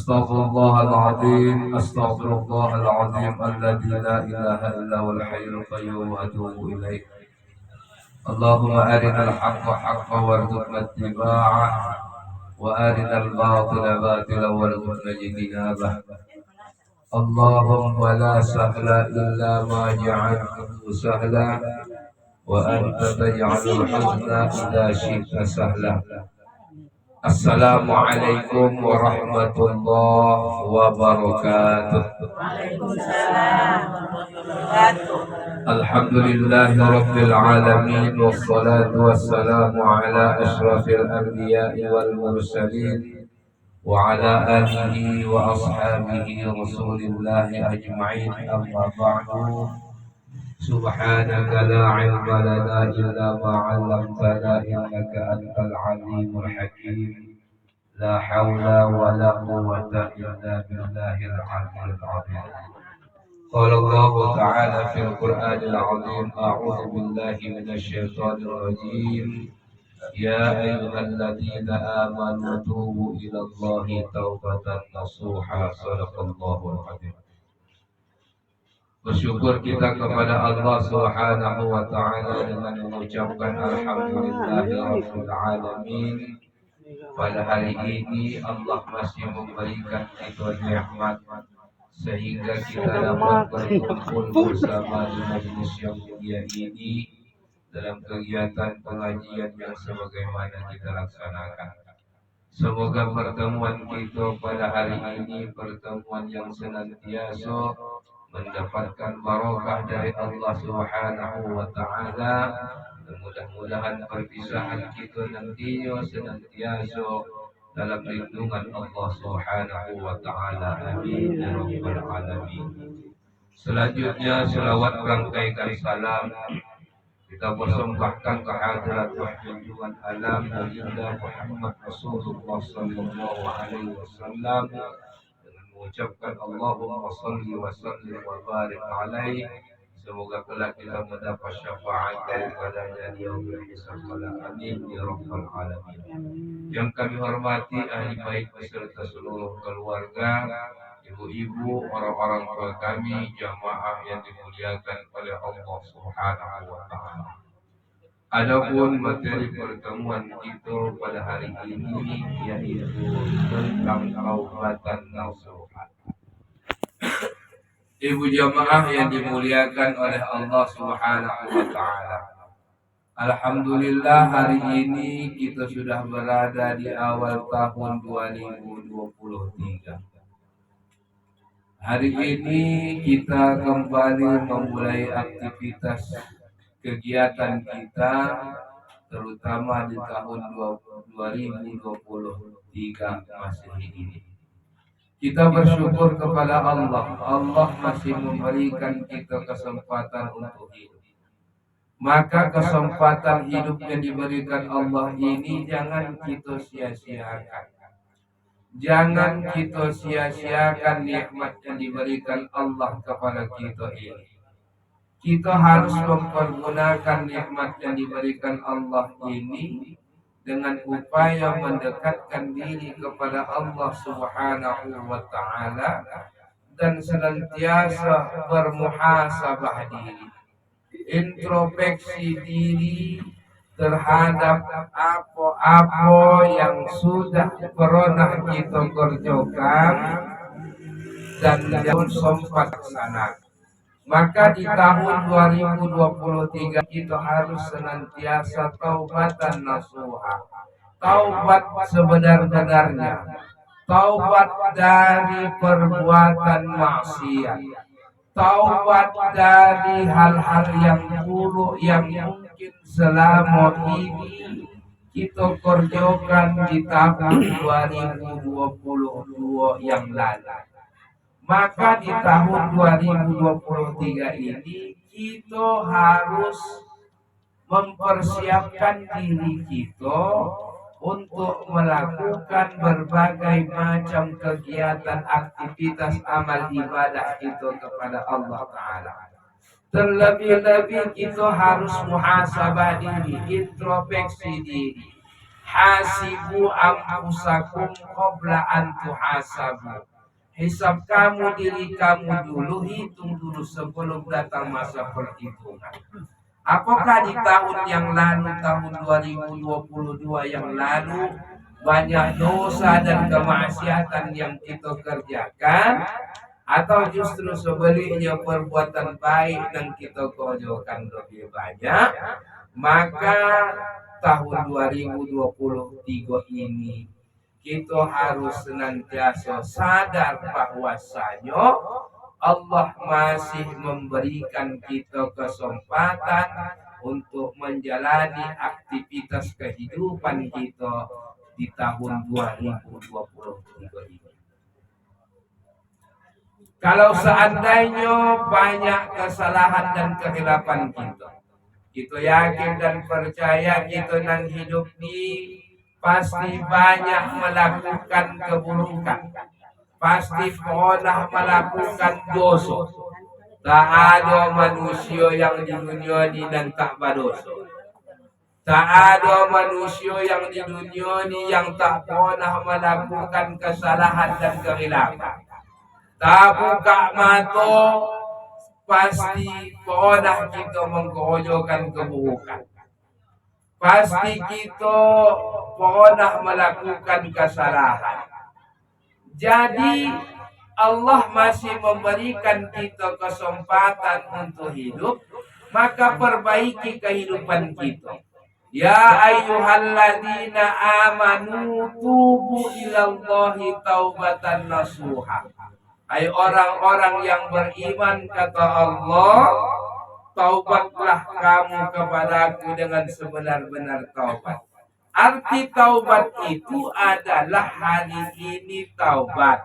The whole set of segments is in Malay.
أستغفر الله العظيم الذي لا إله إلا هو الحي القيوم وأتوب إليه. اللهم أرنا الحق حقا وارزقنا اتباعه وأرنا الباطل باطلا وارزقنا اجتنابه. اللهم لا سهل إلا ما جعلته سهلا وأنت تجعل الحزن إذا شئت سهلا. Assalamualaikum warahmatullahi wabarakatuh. Waalaikumsalam warahmatullahi wabarakatuh. Alhamdulillahi rabbil alamin wassalatu wassalamu ala asyrafil anbiya'i wal mursalin wa ala alihi wa ashabihi rasulillahi ajma'in, amma ba'du. Subhanaka la ilma lana illa ma 'allamtana innaka antal alimul hakim. La haula wa la quwwata illa billahil aliyyil azim. Qala Allah ta'ala fil Qur'anil azim, a'udzu billahi minasy syaithanir rajim. Ya ayyuhalladzina amanu tubu ilallahi taubatan nasuha. Shadaqallahul azim. Bersyukur kita kepada Allah Subhanahu wa taala dengan mengucapkan alhamdulillahirabbil alamin. Pada hari ini Allah masih memberikan kita nikmat sehingga kita dapat berkumpul bersama di majelis yang mulia ini dalam kegiatan pengajian yang sebagaimana kita laksanakan. Semoga pertemuan kita pada hari ini pertemuan yang senantiasa mendapatkan barokah dari Allah Subhanahu wa taala. Mudah-mudahan perpisahan kita nantinya senantiasa dalam lindungan Allah Subhanahu wa taala. Amin ya rabbal alamin. Selanjutnya selawat rangkaikan salam kita persembahkan kehadirat junjungan alam baginda Muhammad Rasulullah sallallahu alaihi wasallam dengan mengucapkan Allahumma shalli wa sallim wa barik alaihi. Semoga kelak kita mendapat syafaat daripadanya di yaumil hisab. Amin ya rabbal alamin. Yang kami hormati ahli bait beserta seluruh keluarga, ibu-ibu, orang-orang tua kami, jamaah yang dimuliakan oleh Allah Subhanahu wa taala. Adapun materi pertemuan kita pada hari ini yaitu tentang taubatan nasuha. Ibu jamaah yang dimuliakan oleh Allah Subhanahu wa taala. Alhamdulillah hari ini kita sudah berada di awal tahun 2023. Hari ini kita kembali memulai aktivitas kegiatan kita terutama di tahun 2023 Masehi ini. Kita bersyukur kepada Allah. Allah masih memberikan kita kesempatan untuk hidup. Maka kesempatan hidup yang diberikan Allah ini jangan kita sia-siakan. Jangan kita sia-siakan nikmat yang diberikan Allah kepada kita ini. Kita harus mempergunakan nikmat yang diberikan Allah ini dengan upaya mendekatkan diri kepada Allah Subhanahu wa taala dan senantiasa bermuhasabah diri, introspeksi diri terhadap apa-apa yang sudah pernah kita kerjakan dan yang sempat laksanakan. Maka di tahun 2023 kita harus senantiasa taubatan nasuha. Taubat sebenar-benarnya. Taubat dari perbuatan maksiat. Taubat dari hal-hal yang buruk yang mungkin selama ini kita kerjakan di tahun 2022 yang lalu. Maka di tahun 2023 ini kita harus mempersiapkan diri kita untuk melakukan berbagai macam kegiatan aktivitas amal ibadah kita kepada Allah Ta'ala. Terlebih-lebih kita harus muhasabah diri, introspeksi diri. hasibu anfusakum qabla an tuhasabu. Hisab kamu diri kamu dulu, hitung dulu sebelum datang masa perhitungan. Apakah di tahun yang lalu, tahun 2022 yang lalu, banyak dosa dan kemaksiatan yang kita kerjakan, atau justru sebaliknya perbuatan baik dan kita kerjakan lebih banyak? Maka tahun 2023 ini kita harus senantiasa sadar bahwasanya Allah masih memberikan kita kesempatan untuk menjalani aktivitas kehidupan kita di tahun 2023 ini. Kalau seandainya banyak kesalahan dan kehilapan kita yakin dan percaya kita nang hidup ini pasti banyak melakukan keburukan, pasti pernah melakukan dosa. Tak ada manusia yang di dunia ini dan tak berdosa. Tak ada manusia yang di dunia ini yang tak pernah melakukan kesalahan dan kehilapan. Tak buka mata, pasti pernah kita mengkeroyokan keburukan. Pasti kita pernah melakukan kesalahan. Jadi Allah masih memberikan kita kesempatan untuk hidup, maka perbaiki kehidupan kita. Ya ayyuhalladzina amanu tubu ilallahi taubatan nasuha. Hai orang-orang yang beriman, kata Allah, taubatlah kamu kepadaku dengan sebenar-benar taubat. Arti taubat itu adalah hari ini taubat,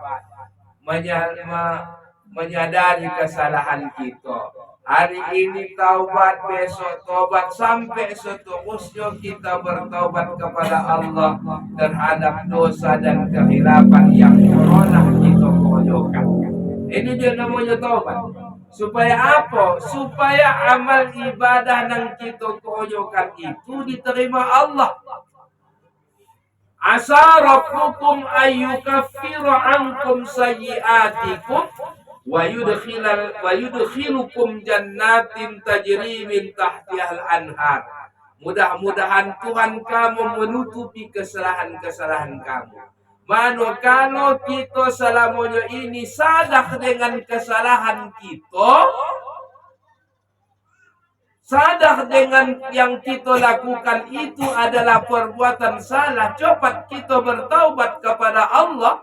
menyadari kesalahan kita. Hari ini taubat, besok taubat, sampai seterusnya kita bertaubat kepada Allah terhadap dosa dan kehilapan yang pernah kita kerjakan. Ini dia namanya taubat. Supaya apa? Supaya amal ibadah yang kita kerjakan itu diterima Allah. Asa rabbukum ayyukaffira ankum sayyi'atikum wa yudkhilukum jannatin tajri min tahtihal anhar. Mudah-mudahan Tuhan kamu menutupi kesalahan-kesalahan kamu. Manakala kita selamanya ini sadar dengan kesalahan kita, sadar dengan yang kita lakukan itu adalah perbuatan salah, cepat kita bertaubat kepada Allah.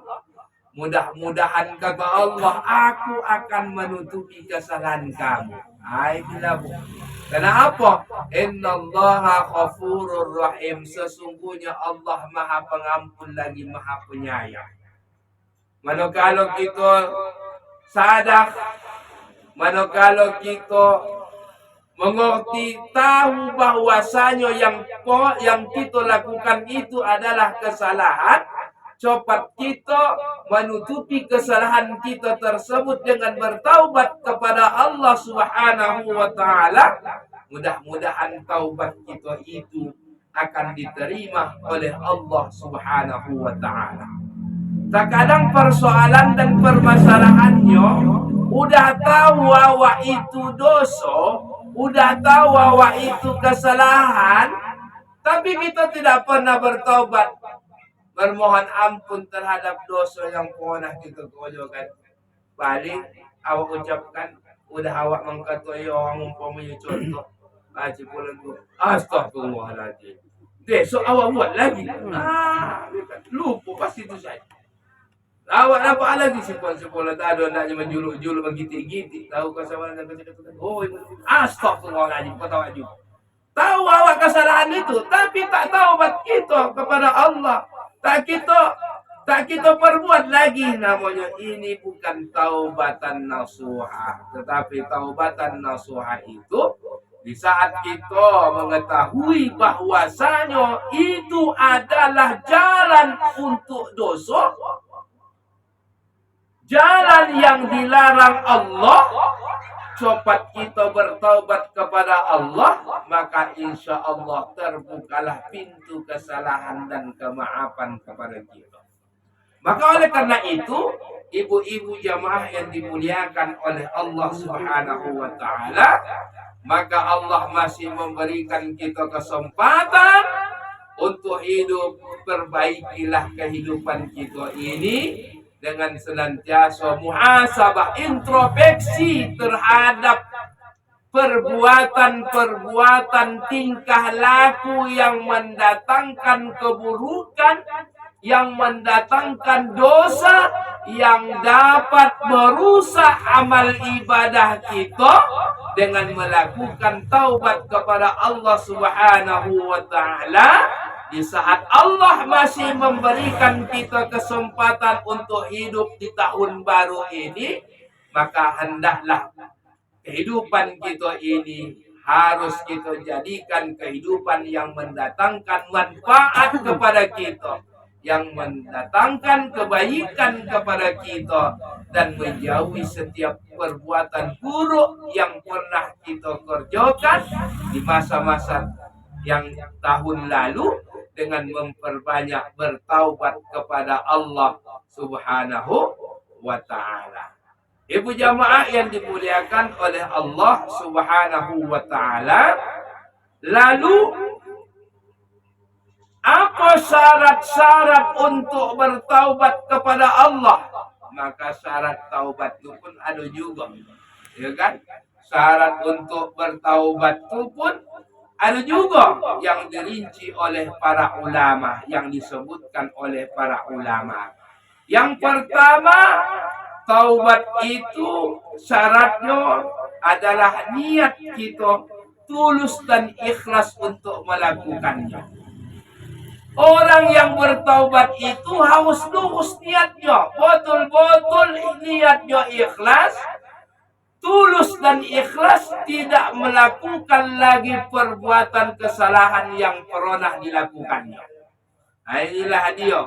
Mudah-mudahan, kata Allah, aku akan menutupi kesalahan kamu. Hai bilabu. Kenapa? Innallaha ghafurur rahim. Sesungguhnya Allah Maha Pengampun lagi Maha Penyayang. Manakala kita sadar, manakala kita mengerti, tahu bahwasanya yang kita lakukan itu adalah kesalahan, cepat kita menutupi kesalahan kita tersebut dengan bertaubat kepada Allah Subhanahu wa taala. Mudah-mudahan taubat kita itu akan diterima oleh Allah Subhanahu wa taala. Terkadang persoalan dan permasalahannya udah tahu bahwa itu dosa, udah tahu bahwa itu kesalahan, tapi kita tidak pernah bertaubat, bermohon ampun terhadap dosa yang pernah kita kerjakan. Balik awak ucapkan, udah awak mengkatai orang umpamanya contoh, cipulan tu, astagfirullahaladzim, besok awak buat lagi. Lupa pasti itu saya. Awak nampak lagi cipulan tak ada nak menjuluk-juluk mengitik-gitik. Tahu kesalahan dan kata-kata. Oh, astagfirullahaladzim, kau tahu juga. Tahu awak kesalahan itu, tapi tak taubat kita kepada Allah. Tak kita perbuat lagi. Namanya ini bukan taubatan nasuha, tetapi taubatan nasuha itu di saat kita mengetahui bahwasanya itu adalah jalan untuk dosa, jalan yang dilarang Allah, cepat kita bertaubat kepada Allah, maka insya Allah terbukalah pintu kesalahan dan kemaafan kepada kita. Maka oleh karena itu, ibu-ibu jamaah yang dimuliakan oleh Allah Subhanahu wa taala, maka Allah masih memberikan kita kesempatan untuk hidup. Perbaikilah kehidupan kita ini dengan senantiasa muhasabah, introspeksi terhadap perbuatan-perbuatan tingkah laku yang mendatangkan keburukan, yang mendatangkan dosa, yang dapat merusak amal ibadah kita, dengan melakukan taubat kepada Allah Subhanahu wa taala. Di saat Allah masih memberikan kita kesempatan untuk hidup di tahun baru ini, maka hendaklah kehidupan kita ini harus kita jadikan kehidupan yang mendatangkan manfaat kepada kita, yang mendatangkan kebaikan kepada kita, dan menjauhi setiap perbuatan buruk yang pernah kita kerjakan di masa-masa yang tahun lalu, dengan memperbanyak bertaubat kepada Allah Subhanahu wa taala. Ibu jamaah yang dimuliakan oleh Allah Subhanahu wa taala, lalu apa syarat-syarat untuk bertaubat kepada Allah? Maka syarat taubat itu pun ada juga, ya kan? Syarat untuk bertaubat itu pun ada juga yang dirinci oleh para ulama, yang disebutkan oleh para ulama. Yang pertama, taubat itu syaratnya adalah niat kita tulus dan ikhlas untuk melakukannya. Orang yang bertaubat itu harus lurus niatnya, betul-betul niatnya ikhlas, tulus dan ikhlas, tidak melakukan lagi perbuatan kesalahan yang pernah dilakukannya. Nah, inilah dia